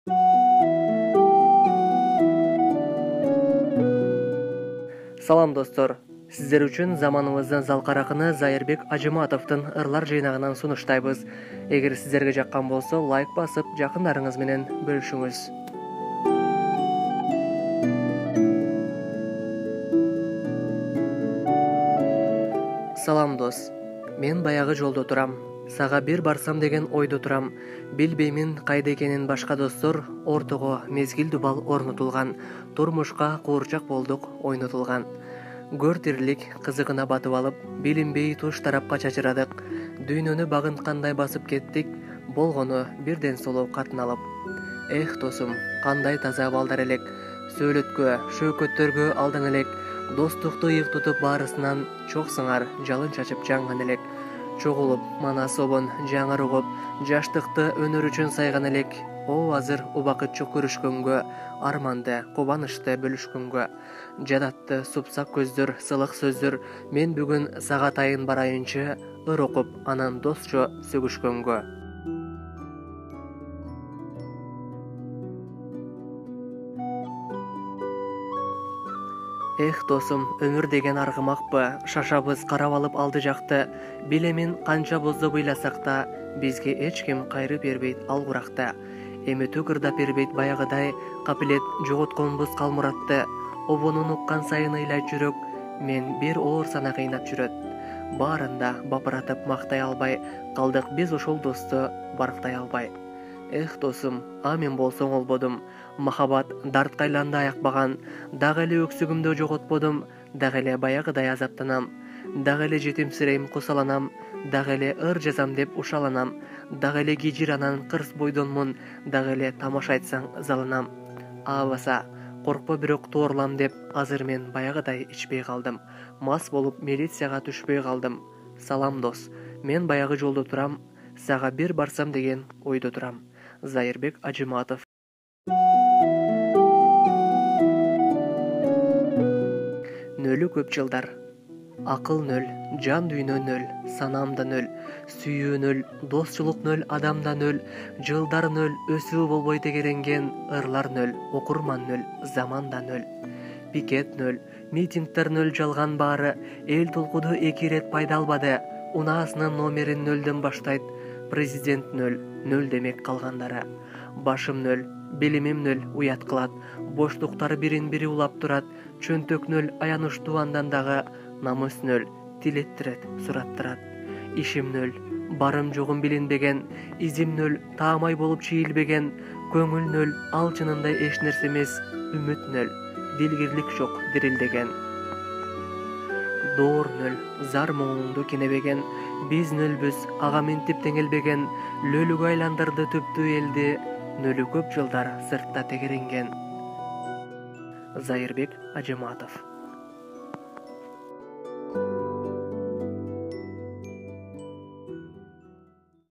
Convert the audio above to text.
Салам достор. Сиздер үчүн заманыбыздын залкаракыны Зайырбек Ажыматовдун ырлар жыйнагынан сунуштайбыз. Эгер сиздерге жаккан болсо, лайк басып, жакындарыңыз менен бөлүшүңүз. Салам дос. Мен баягы жолдо турам. Сага бир барсам деген ойдо турам. Билбеймин кайда экенин башка достор, ортого мезгил дубал орнотулган. Турмушка куурчак болдук ойнотулган. Көр тирлик кызыгына батып алып, билинбей туш тарапка чачырадык. Дүйнөнү багынткандай басып кеттик, болгону бирден соло катын алып. Эх досум, кандай таза балдар элек. Сөөлөткө, шөөкөттөргө алдаң элек. Достукту ыйык тутуп баарысынан чок сыңар жалын чачып жаңган элек. Чогулуп, мана собун жаңыр угуп, жаштыкты өнөр үчүн сайган элек. О азыр убакытчы көрүшкөнгө, арманды, кубанычты бөлүшкөнгө. Жадатты супсак көздөр, сылык сөздөр, мен бүгүн сага тайын барайынчы, ыр окуп, анан досчо сөгүшкөнгө. Эх досум, өмүр деген аргымакпы, шашабыз карап алып алды жакты. Билемин канча бозду ыйласак да, бизге эч ким кайры бербейт ал куракта. Эметүү кырдап бербейт баягыдай, капилет жоготконбуз калмуратты. Обонун уккан сайын ыйлайт жүрөк, мен бир оор сана кыйнап жүрөт. Баарында бапыратып мактай албай, калдык биз ошол досту барктай албай. Эх досум, а мен болсоң олбодум. Махабат дартка айланды аякпаган. Дагы эле өксүгүмдү жоготподум, дагы эле баягыдай азаптанам. Дагы эле жетимсирейм, кусаланам. Дагы эле ыр жазам деп ушаланам. Дагы эле кижир анан кырс бойдонмун. Дагы эле тамаша айтсаң залынам. Абаса, коркпо бирок туурлам деп, азыр мен баягыдай ичпей калдым. Мас болуп милицияга түшпөй калдым. Салам дос, мен баягы жолдо турам. Сага бир барсам деген ойдо турам. Зайырбек Ажыматов. Нөлү көп жылдар. Акыл нөл, жан дүйнө нөл, санам да нөл, сүйүү нөл, досчулук нөл, адам да нөл, жылдар нөл, өсүү болбой тегеренген, ырлар нөл, окурман нөл, заман да нөл. Пикет нөл, митингдер нөл, жалган баары, эл толкуду 2 рет пайда албады, унаасынын номерин нөлдөн баштайт, президент нөл, нөл демек калгандары. Башым нөл, билимим нөл, уят кылат, боштуктар бирин бири улап турат, чөнтөк нөл, аянычтуу андан дагы, намыс нөл, тилеттирет, сураттырат. Ишим нөл, барым жогум билинбеген, изим нөл, таамай болуп чийилбеген, көңүл нөл, ал чынында эч нерсе эмес, үмүт нөл, дилгирлик жок дирилдеген. Доор нөл, зар моңуңду кенебеген, биз нөлбүз, ага минтип теңелбеген, лөлүгө айландырды түптүү элди, нөлү көп жылдар сыртта тегеренген. Зайырбек Ажыматов.